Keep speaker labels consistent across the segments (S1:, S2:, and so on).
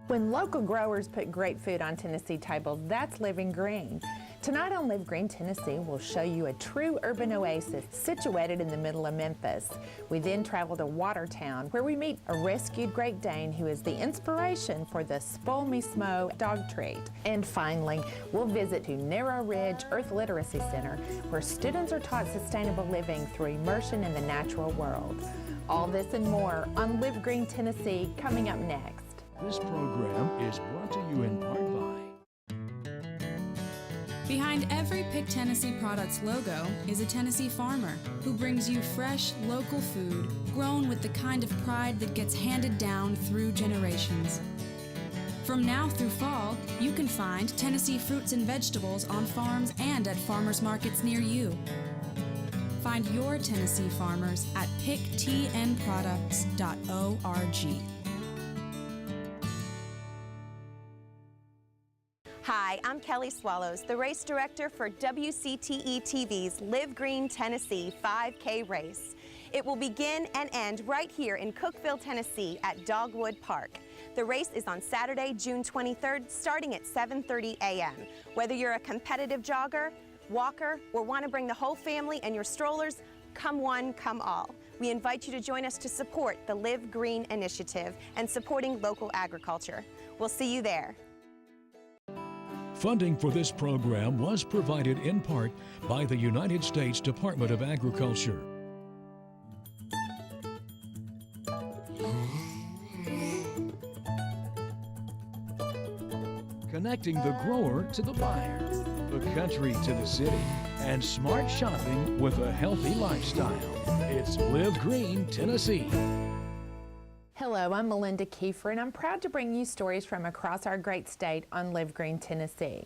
S1: When local growers put great food on Tennessee tables, that's living green. Tonight on Live Green Tennessee, we'll show you a true urban oasis situated in the middle of Memphis. We then travel to Watertown, where we meet a rescued Great Dane who is the inspiration for the Spoil Me Smo dog treat. And finally, we'll visit to Narrow Ridge Earth Literacy Center, where students are taught sustainable living through immersion in the natural world. All this and more on Live Green Tennessee, coming up next.
S2: This program is brought to you in part by...
S3: Behind every Pick Tennessee Products logo is a Tennessee farmer who brings you fresh, local food grown with the kind of pride that gets handed down through generations. From now through fall, you can find Tennessee fruits and vegetables on farms and at farmers markets near you. Find your Tennessee farmers at picktnproducts.org.
S4: Hi, I'm Kelly Swallows, the race director for WCTE TV's Live Green Tennessee 5K race. It will begin and end right here in Cookeville, Tennessee at Dogwood Park. The race is on Saturday, June 23rd, starting at 7:30 a.m. Whether you're a competitive jogger, walker, or want to bring the whole family and your strollers, come one, come all. We invite you to join us to support the Live Green initiative and supporting local agriculture. We'll see you there.
S2: Funding for this program was provided in part by the United States Department of Agriculture. Connecting the grower to the buyer, the country to the city, and smart shopping with a healthy lifestyle. It's Live Green Tennessee.
S1: Hello, I'm Melinda Kiefer, and I'm proud to bring you stories from across our great state on Live Green Tennessee.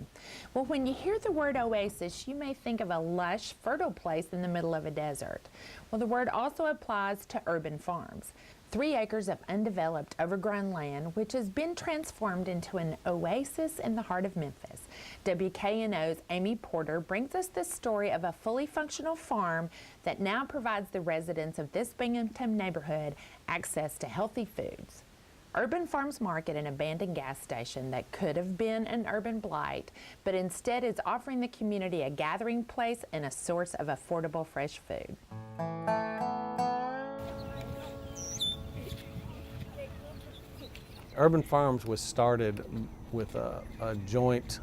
S1: Well, when you hear the word oasis, you may think of a lush, fertile place in the middle of a desert. Well, the word also applies to urban farms. 3 acres of undeveloped, overgrown land, which has been transformed into an oasis in the heart of Memphis. WKNO's Amy Porter brings us the story of a fully functional farm that now provides the residents of this Binghamton neighborhood access to healthy foods. Urban Farms Market, an abandoned gas station that could have been an urban blight, but instead is offering the community a gathering place and a source of affordable fresh food.
S5: Urban Farms was started with a joint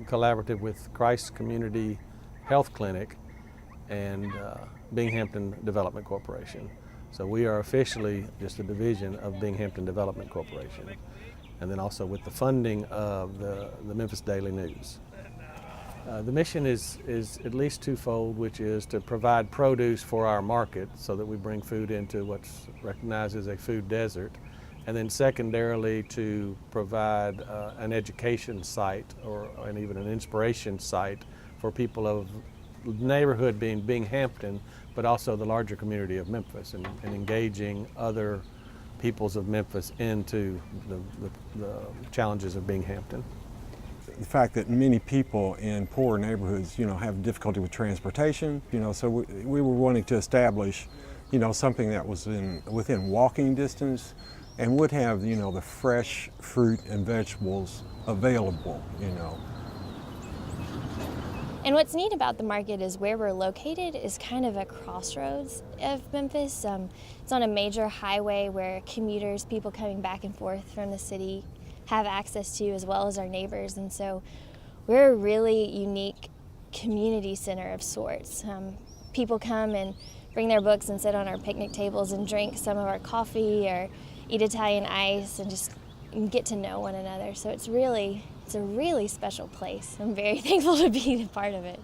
S5: collaborative with Christ Community Health Clinic and Binghamton Development Corporation. So we are officially just a division of Binghamton Development Corporation, and then also with the funding of the Memphis Daily News. The mission is at least twofold, which is to provide produce for our market so that we bring food into what's recognized as a food desert, and then secondarily to provide an education site and even an inspiration site for people of neighborhood being Binghamton, but also the larger community of Memphis, and engaging other peoples of Memphis into the challenges of Binghamton.
S6: The fact that many people in poor neighborhoods, have difficulty with transportation, so we were wanting to establish, something that was within walking distance and would have, the fresh fruit and vegetables available,
S7: And what's neat about the market is where we're located is kind of a crossroads of Memphis. It's on a major highway where commuters, people coming back and forth from the city, have access to, as well as our neighbors. And so we're a really unique community center of sorts. People come and bring their books and sit on our picnic tables and drink some of our coffee or eat Italian ice and just get to know one another. So it's a really special place. I'm very thankful to be a part of it.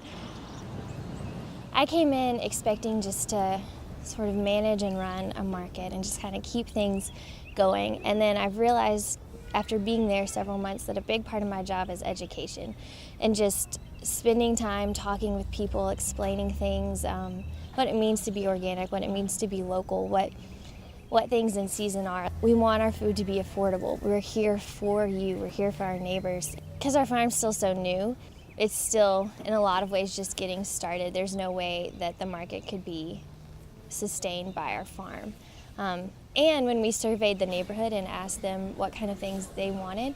S7: I came in expecting just to sort of manage and run a market and just kind of keep things going. And then I've realized after being there several months that a big part of my job is education and just spending time talking with people, explaining things, what it means to be organic, what it means to be local, what things in season are. We want our food to be affordable. We're here for you. We're here for our neighbors. Because our farm's still so new, it's still, in a lot of ways, just getting started. There's no way that the market could be sustained by our farm. And when we surveyed the neighborhood and asked them what kind of things they wanted,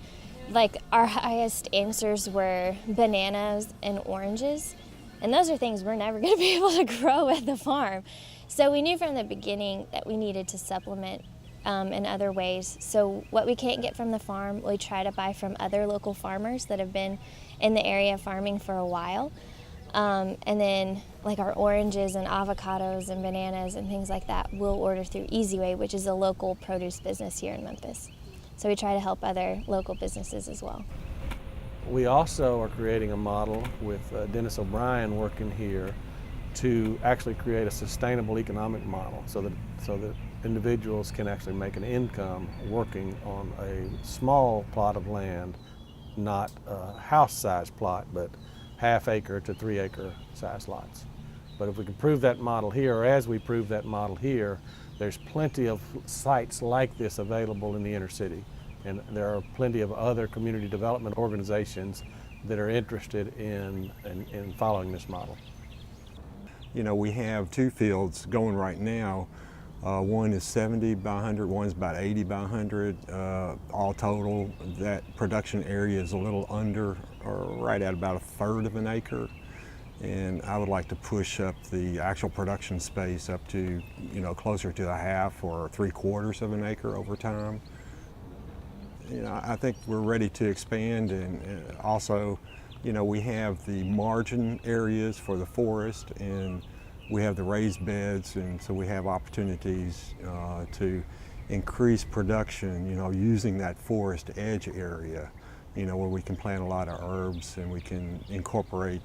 S7: like our highest answers were bananas and oranges. And those are things we're never going to be able to grow at the farm. So we knew from the beginning that we needed to supplement in other ways. So what we can't get from the farm, we try to buy from other local farmers that have been in the area farming for a while. And then like our oranges and avocados and bananas and things like that, we'll order through Easy Way, which is a local produce business here in Memphis. So we try to help other local businesses as well.
S5: We also are creating a model with Dennis O'Brien working here to actually create a sustainable economic model so that individuals can actually make an income working on a small plot of land, not a house-sized plot, but half-acre to 3-acre size lots. But if we can prove that model here, or as we prove that model here, there's plenty of sites like this available in the inner city. And there are plenty of other community development organizations that are interested in following this model.
S6: You know, we have 2 fields going right now. One is 70 by 100, one's about 80 by 100. All total, that production area is a little under, or right at about 1/3 of an acre. And I would like to push up the actual production space up to, you know, closer to 1/2 or 3/4 of an acre over time. You know, I think we're ready to expand, and also, you know, we have the margin areas for the forest, and we have the raised beds, and so we have opportunities to increase production, you know, using that forest edge area, you know, where we can plant a lot of herbs and we can incorporate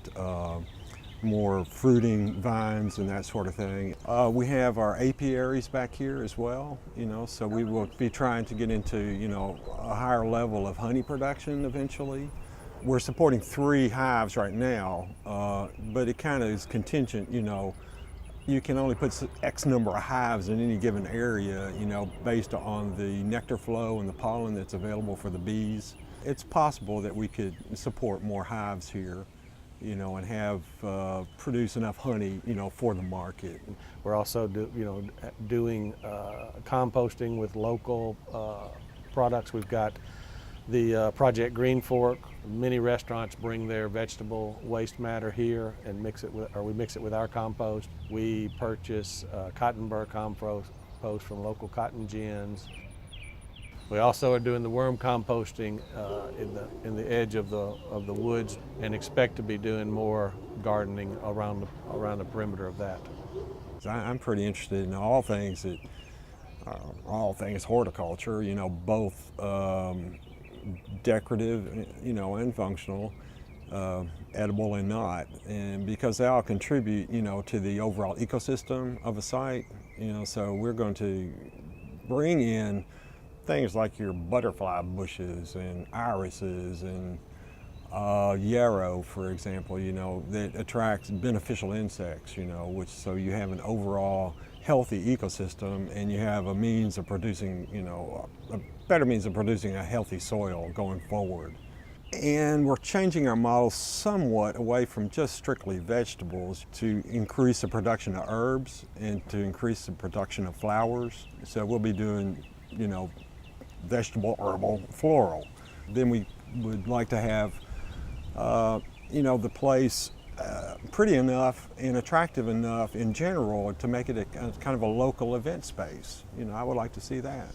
S6: more fruiting vines and that sort of thing. We have our apiaries back here as well, you know, so we will be trying to get into, you know, a higher level of honey production eventually. We're supporting 3 hives right now, but it kind of is contingent, you know. You can only put X number of hives in any given area, you know, based on the nectar flow and the pollen that's available for the bees. It's possible that we could support more hives here, you know, and have produce enough honey, you know, for the market.
S5: We're also doing composting with local products. We've got the Project Green Fork. Many restaurants bring their vegetable waste matter here and we mix it with our compost. We purchase cotton burr compost from local cotton gins. We also are doing the worm composting in the edge of the woods, and expect to be doing more gardening around the perimeter of that.
S6: I'm pretty interested in all things horticulture, you know, both decorative, you know, and functional, edible and not, and because they all contribute, you know, to the overall ecosystem of a site, you know, so we're going to bring in things like your butterfly bushes and irises and yarrow, for example, you know, that attracts beneficial insects, you know, so you have an overall healthy ecosystem, and you have a means of producing, you know, a better means of producing a healthy soil going forward. And we're changing our model somewhat away from just strictly vegetables to increase the production of herbs and to increase the production of flowers. So we'll be doing, you know, vegetable, herbal, floral. Then we would like to have, you know, the place pretty enough and attractive enough in general to make it a kind of a local event space. You know, I would like to see that.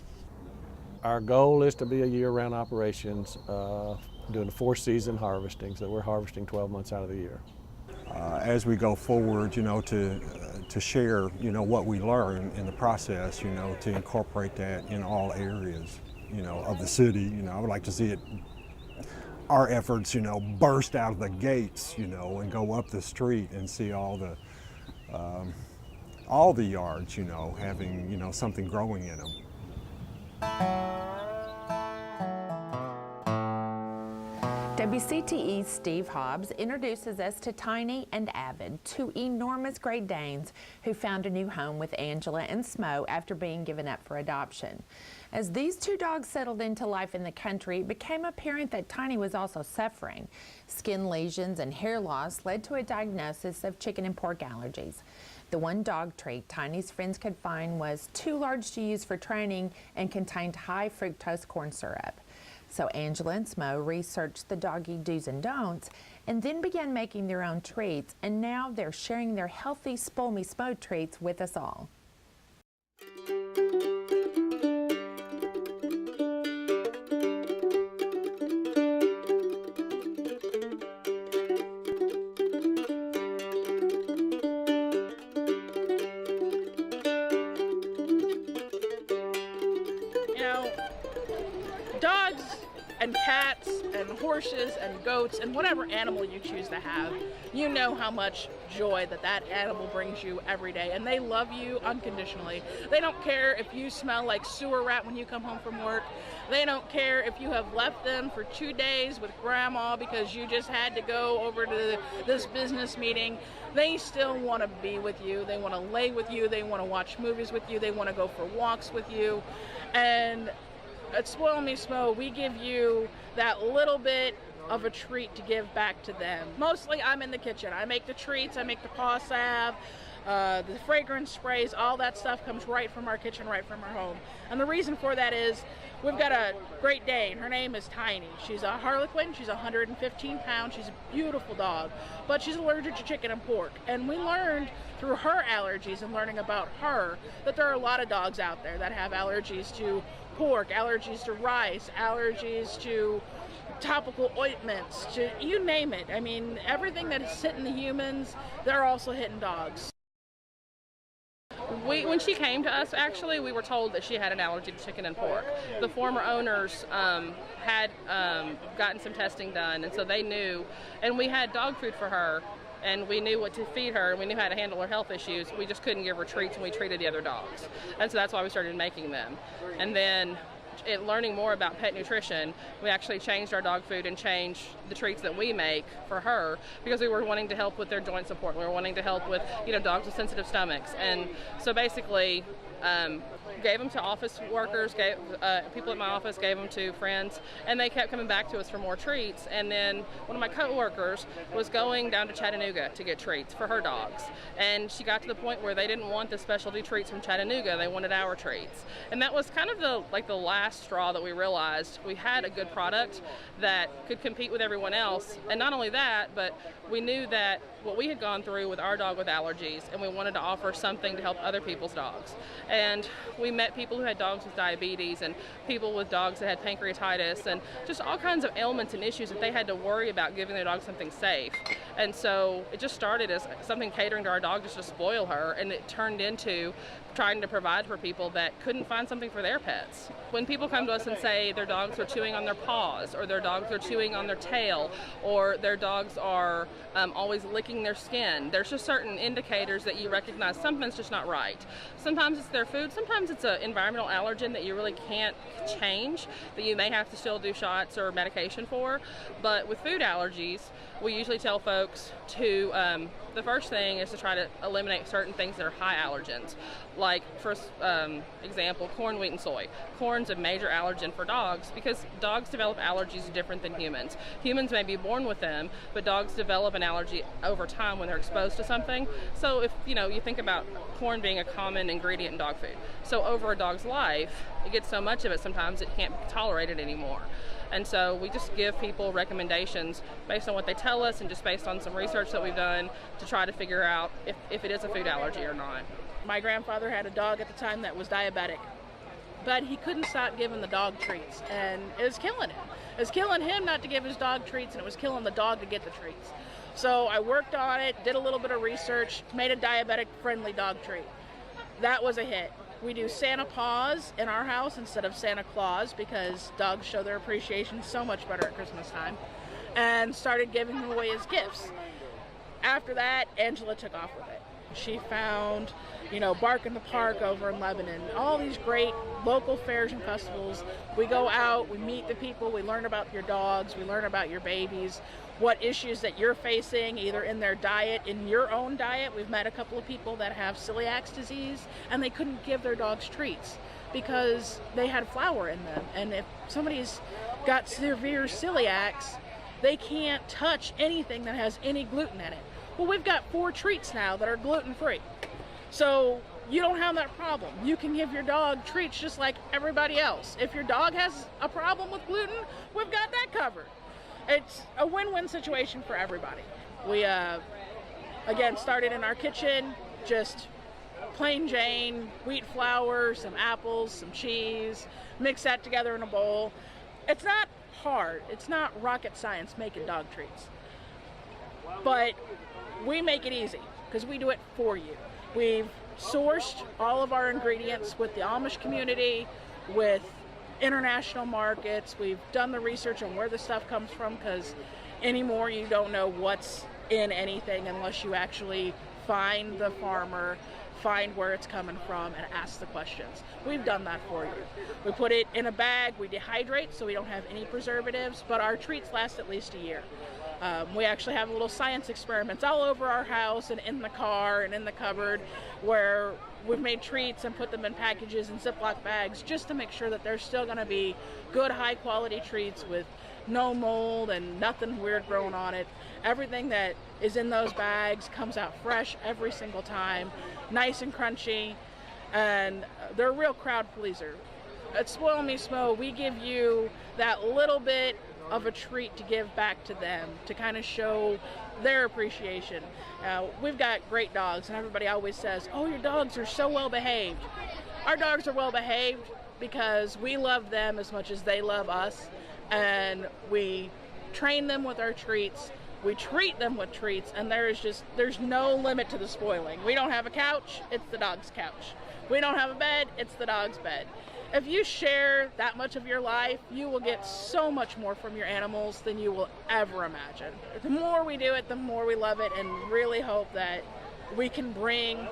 S5: Our goal is to be a year-round operations, doing a 4-season harvesting, so we're harvesting 12 months out of the year. As we go forward, you know, to share, you know, what we learn in the process, you know, to incorporate that in all areas, you know, of the city. You know, I would like to see our efforts, you know, burst out of the gates, you know, and go up the street and see all the yards, you know, having, you know, something growing in them.
S1: WCTE's Steve Hobbs introduces us to Tiny and Avid, 2 enormous Great Danes who found a new home with Angela and Smo after being given up for adoption. As these 2 dogs settled into life in the country, it became apparent that Tiny was also suffering. Skin lesions and hair loss led to a diagnosis of chicken and pork allergies. The one dog treat Tiny's friends could find was too large to use for training and contained high fructose corn syrup. So Angela and Smo researched the doggy do's and don'ts and then began making their own treats, and now they're sharing their healthy Spoil Me Smo treats with us all.
S8: Dogs and cats and horses and goats and whatever animal you choose to have, you know how much joy that animal brings you every day, and they love you unconditionally. They don't care if you smell like sewer rat when you come home from work. They don't care if you have left them for 2 days with grandma because you just had to go over to this business meeting. They still want to be with you. They want to lay with you. They want to watch movies with you. They want to go for walks with you. And at Spoil Me Smo, we give you that little bit of a treat to give back to them. Mostly I'm in the kitchen. I make the treats, I make the paw salve, the fragrance sprays, all that stuff comes right from our kitchen, right from our home. And the reason for that is we've got a Great Dane. Her name is Tiny. She's a Harlequin. She's 115 pounds. She's a beautiful dog, but she's allergic to chicken and pork. And we learned through her allergies and learning about her that there are a lot of dogs out there that have allergies to pork, allergies to rice, allergies to topical ointments, to you name it. I mean, everything that is hitting the humans, they're also hitting dogs.
S9: When she came to us, actually, we were told that she had an allergy to chicken and pork. The former owners had gotten some testing done, and so they knew, and we had dog food for her, and we knew what to feed her, and we knew how to handle her health issues. We just couldn't give her treats, and we treated the other dogs. And so that's why we started making them. And then learning more about pet nutrition, we actually changed our dog food and changed the treats that we make for her because we were wanting to help with their joint support. We were wanting to help with, dogs with sensitive stomachs. And so basically, gave them to office workers, people at my office gave them to friends, and they kept coming back to us for more treats. And then one of my co-workers was going down to Chattanooga to get treats for her dogs, and she got to the point where they didn't want the specialty treats from Chattanooga, they wanted our treats. And that was kind of the last straw that we realized we had a good product that could compete with everyone else. And not only that, but we knew that what we had gone through with our dog with allergies, and we wanted to offer something to help other people's dogs. And we met people who had dogs with diabetes and people with dogs that had pancreatitis and just all kinds of ailments and issues that they had to worry about giving their dog something safe. And so it just started as something catering to our dog just to spoil her, and it turned into trying to provide for people that couldn't find something for their pets. When people come to us and say their dogs are chewing on their paws, or their dogs are chewing on their tail, or their dogs are always licking their skin, there's just certain indicators that you recognize something's just not right. Sometimes it's their food, sometimes it's an environmental allergen that you really can't change, that you may have to still do shots or medication for. But with food allergies, we usually tell folks to, the first thing is to try to eliminate certain things that are high allergens. Like, for example, corn, wheat, and soy. Corn's a major allergen for dogs because dogs develop allergies different than humans. Humans may be born with them, but dogs develop an allergy over time when they're exposed to something. So if, you think about corn being a common ingredient in dog food. So over a dog's life, it gets so much of it sometimes it can't tolerate it anymore. And so we just give people recommendations based on what they tell us and just based on some research that we've done to try to figure out if it is a food allergy or not.
S8: My grandfather had a dog at the time that was diabetic, but he couldn't stop giving the dog treats, and it was killing him. It was killing him not to give his dog treats, and it was killing the dog to get the treats. So I worked on it, did a little bit of research, made a diabetic-friendly dog treat. That was a hit. We do Santa Paws in our house instead of Santa Claus because dogs show their appreciation so much better at Christmas time, and started giving them away as gifts. After that, Angela took off with it. She found, Bark in the Park over in Lebanon, all these great local fairs and festivals. We go out, we meet the people, we learn about your dogs, we learn about your babies, what issues that you're facing either in their diet, in your own diet. We've met a couple of people that have celiac disease and they couldn't give their dogs treats because they had flour in them. And if somebody's got severe celiacs, they can't touch anything that has any gluten in it. Well, we've got 4 treats now that are gluten-free. So you don't have that problem. You can give your dog treats just like everybody else. If your dog has a problem with gluten, we've got that covered. It's a win-win situation for everybody. We, again, started in our kitchen, just plain Jane, wheat flour, some apples, some cheese, mix that together in a bowl. It's not hard. It's not rocket science making dog treats. But we make it easy because we do it for you. We've sourced all of our ingredients with the Amish community, with international markets. We've done the research on where the stuff comes from, because anymore you don't know what's in anything unless you actually find the farmer, find where it's coming from, and ask the questions. We've done that for you. We put it in a bag, we dehydrate so we don't have any preservatives, but our treats last at least a year. We actually have little science experiments all over our house and in the car and in the cupboard where we've made treats and put them in packages and Ziploc bags just to make sure that they're still going to be good, high quality treats with no mold and nothing weird growing on it. Everything that is in those bags comes out fresh every single time, nice and crunchy, and they're a real crowd pleaser. At Spoil Me Smo, we give you that little bit of a treat to give back to them, to kind of show their appreciation. We've got great dogs, and everybody always says, oh, your dogs are so well behaved. Our dogs are well behaved because we love them as much as they love us, and we train them with our treats, we treat them with treats, and there's no limit to the spoiling. We don't have a couch, it's the dog's couch. We don't have a bed, it's the dog's bed. If you share that much of your life, you will get so much more from your animals than you will ever imagine. The more we do it, the more we love it, and really hope that we can bring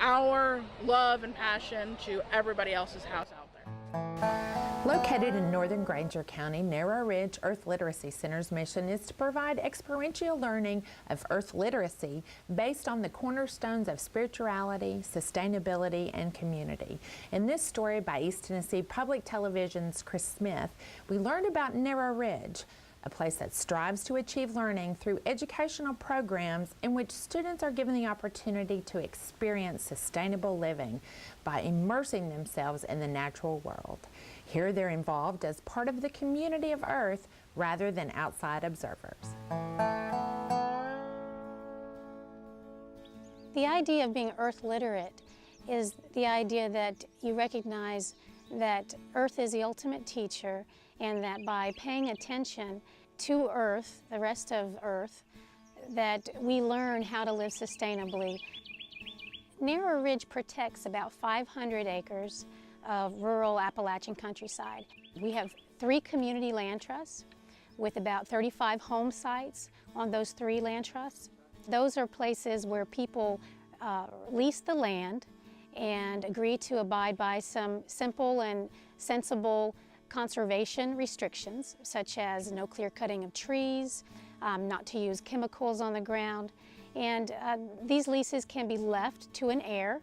S8: our love and passion to everybody else's house out there.
S1: Located in northern Granger County, Narrow Ridge Earth Literacy Center's mission is to provide experiential learning of earth literacy based on the cornerstones of spirituality, sustainability, and community. In this story by East Tennessee Public Television's Chris Smith, we learned about Narrow Ridge, a place that strives to achieve learning through educational programs in which students are given the opportunity to experience sustainable living by immersing themselves in the natural world. Here they're involved as part of the community of Earth rather than outside observers.
S10: The idea of being Earth literate is the idea that you recognize that Earth is the ultimate teacher, and that by paying attention to Earth, the rest of Earth, that we learn how to live sustainably. Narrow Ridge protects about 500 acres of rural Appalachian countryside. We have 3 community land trusts with about 35 home sites on those 3 land trusts. Those are places where people lease the land and agree to abide by some simple and sensible conservation restrictions, such as no clear cutting of trees, not to use chemicals on the ground, and these leases can be left to an heir,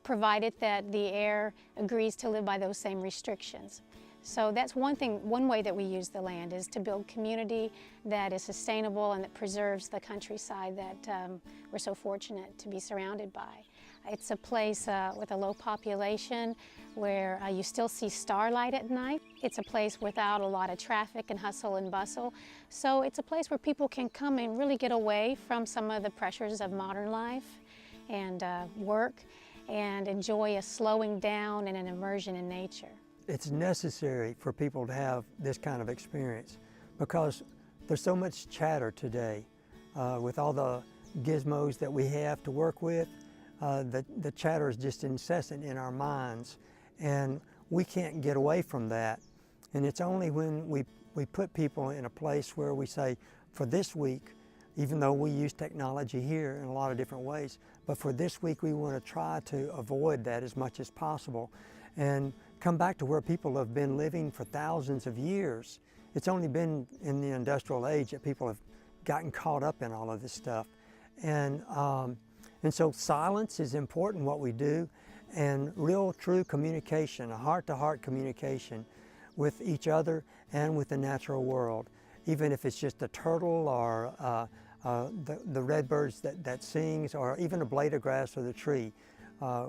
S10: provided that the heir agrees to live by those same restrictions. So that's one way that we use the land, is to build community that is sustainable and that preserves the countryside that we're so fortunate to be surrounded by. It's a place with a low population where you still see starlight at night. It's a place without a lot of traffic and hustle and bustle. So it's a place where people can come and really get away from some of the pressures of modern life and work, and enjoy a slowing down and an immersion in nature.
S11: It's necessary for people to have this kind of experience because there's so much chatter today with all the gizmos that we have to work with. The chatter is just incessant in our minds, and we can't get away from that. And it's only when we put people in a place where we say, for this week, even though we use technology here in a lot of different ways, but for this week we want to try to avoid that as much as possible and come back to where people have been living for thousands of years. It's only been in the industrial age that people have gotten caught up in all of this stuff. And so silence is important, what we do, and real true communication, a heart-to-heart communication with each other and with the natural world. Even if it's just a turtle or the redbirds that sings, or even a blade of grass or the tree.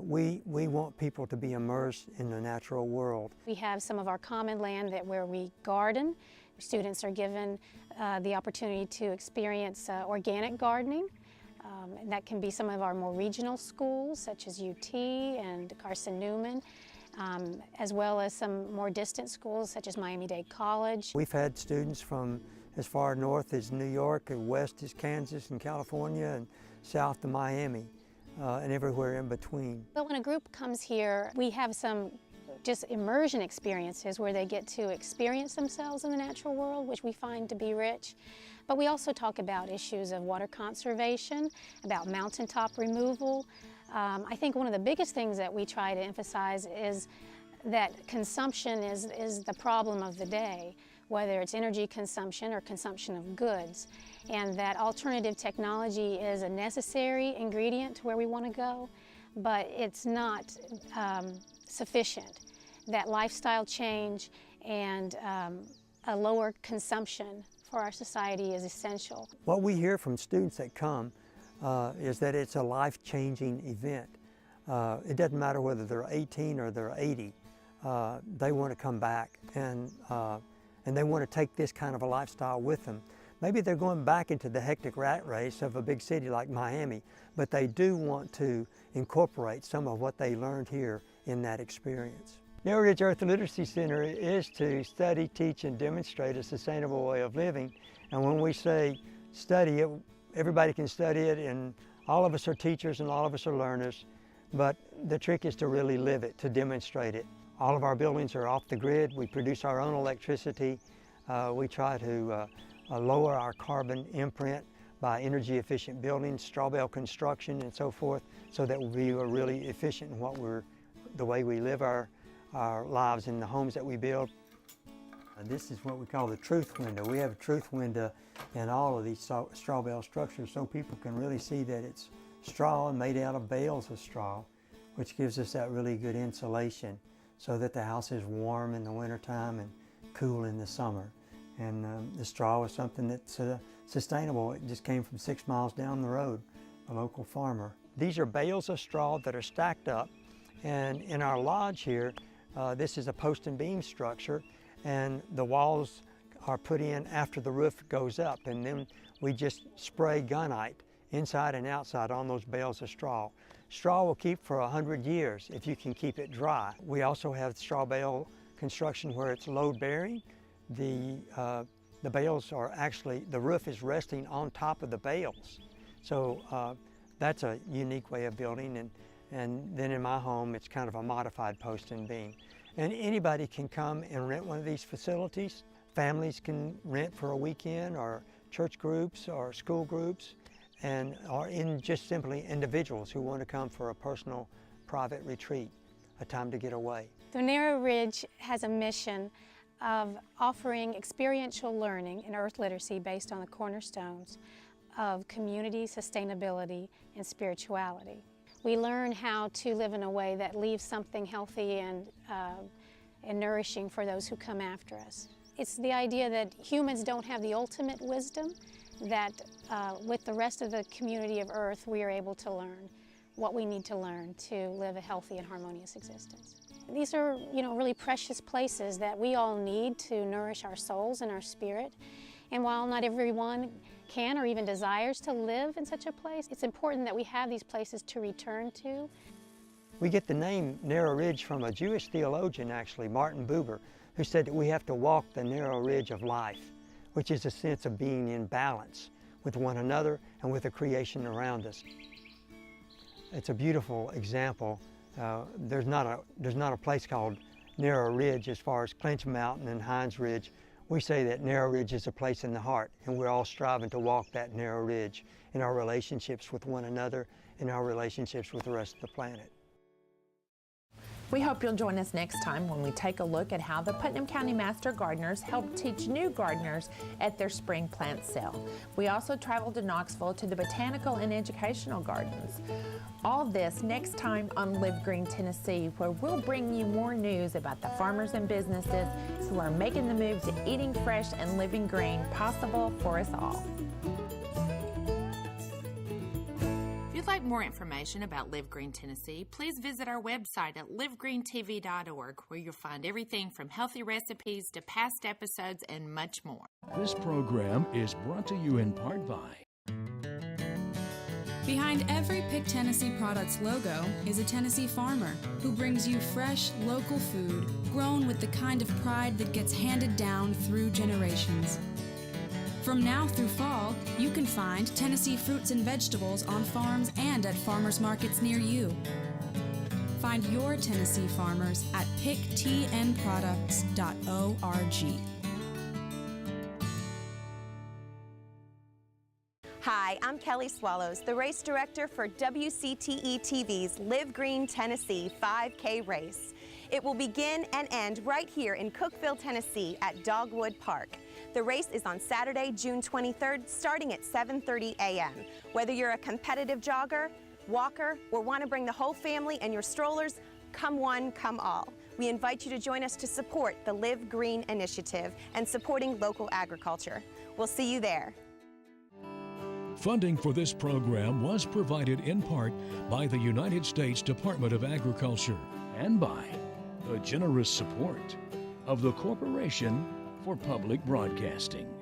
S11: We want people to be immersed in the natural world.
S10: We have some of our common land where we garden. Students are given the opportunity to experience organic gardening. And that can be some of our more regional schools, such as UT and Carson-Newman, as well as some more distant schools, such as Miami-Dade College.
S11: We've had students from as far north as New York, and west as Kansas and California, and south to Miami, and everywhere in between.
S10: But when a group comes here, we have some just immersion experiences where they get to experience themselves in the natural world, which we find to be rich. But we also talk about issues of water conservation, about mountaintop removal. I think one of the biggest things that we try to emphasize is that consumption is the problem of the day, whether it's energy consumption or consumption of goods, and that alternative technology is a necessary ingredient to where we want to go, but it's not sufficient. That lifestyle change and a lower consumption for our society is essential.
S11: What we hear from students that come is that it's a life-changing event. It doesn't matter whether they're 18 or they're 80. They want to come back, and they want to take this kind of a lifestyle with them. Maybe they're going back into the hectic rat race of a big city like Miami, but they do want to incorporate some of what they learned here in that experience. Narrow Ridge Earth Literacy Center is to study, teach, and demonstrate a sustainable way of living. And when we say study it, everybody can study it, and all of us are teachers and all of us are learners, but the trick is to really live it, to demonstrate it. All of our buildings are off the grid. We produce our own electricity. We try to lower our carbon imprint by energy efficient buildings, straw bale construction, and so forth, so that we are really efficient in the way we live our lives in the homes that we build. And this is what we call the truth window. We have a truth window in all of these straw bale structures, so people can really see that it's straw and made out of bales of straw, which gives us that really good insulation so that the house is warm in the wintertime and cool in the summer. And the straw is something that's sustainable. It just came from 6 miles down the road, a local farmer. These are bales of straw that are stacked up, and in our lodge here, this is a post and beam structure, and the walls are put in after the roof goes up, and then we just spray gunite inside and outside on those bales of straw. Straw will keep for 100 years if you can keep it dry. We also have straw bale construction where it's load bearing. The bales are actually, the roof is resting on top of the bales. So that's a unique way of building, and then in my home it's kind of a modified post and beam. And anybody can come and rent one of these facilities. Families can rent for a weekend, or church groups or school groups, or in just simply individuals who want to come for a personal private retreat, a time to get away.
S10: The Narrow Ridge has a mission of offering experiential learning in earth literacy based on the cornerstones of community, sustainability, and spirituality. We learn how to live in a way that leaves something healthy and nourishing for those who come after us. It's the idea that humans don't have the ultimate wisdom, that with the rest of the community of earth, we are able to learn what we need to learn to live a healthy and harmonious existence. These are, really precious places that we all need to nourish our souls and our spirit. And while not everyone can or even desires to live in such a place, it's important that we have these places to return to.
S11: We get the name Narrow Ridge from a Jewish theologian, actually, Martin Buber, who said that we have to walk the narrow ridge of life, which is a sense of being in balance with one another and with the creation around us. It's a beautiful example. There's not a place called Narrow Ridge as far as Clinch Mountain and Hines Ridge. We say that Narrow Ridge is a place in the heart, and we're all striving to walk that narrow ridge in our relationships with one another, in our relationships with the rest of the planet.
S1: We hope you'll join us next time when we take a look at how the Putnam County Master Gardeners help teach new gardeners at their spring plant sale. We also travel to Knoxville to the Botanical and Educational Gardens. All this next time on Live Green Tennessee, where we'll bring you more news about the farmers and businesses who are making the move to eating fresh and living green possible for us all. you'd like more information about Live Green Tennessee, please visit our website at livegreentv.org, where you'll find everything from healthy recipes to past episodes and much more.
S2: This program is brought to you in part by...
S3: Behind every Pick Tennessee Products logo is a Tennessee farmer who brings you fresh, local food grown with the kind of pride that gets handed down through generations. From now through fall, you can find Tennessee fruits and vegetables on farms and at farmers markets near you. Find your Tennessee farmers at picktnproducts.org.
S4: Hi, I'm Kelly Swallows, the race director for WCTE TV's Live Green Tennessee 5K race. It will begin and end right here in Cookeville, Tennessee at Dogwood Park. The race is on Saturday, June 23rd, starting at 7:30 a.m. Whether you're a competitive jogger, walker, or want to bring the whole family and your strollers, come one, come all. We invite you to join us to support the Live Green initiative and supporting local agriculture. We'll see you there.
S2: Funding for this program was provided in part by the United States Department of Agriculture and by the generous support of the Corporation for Public Broadcasting.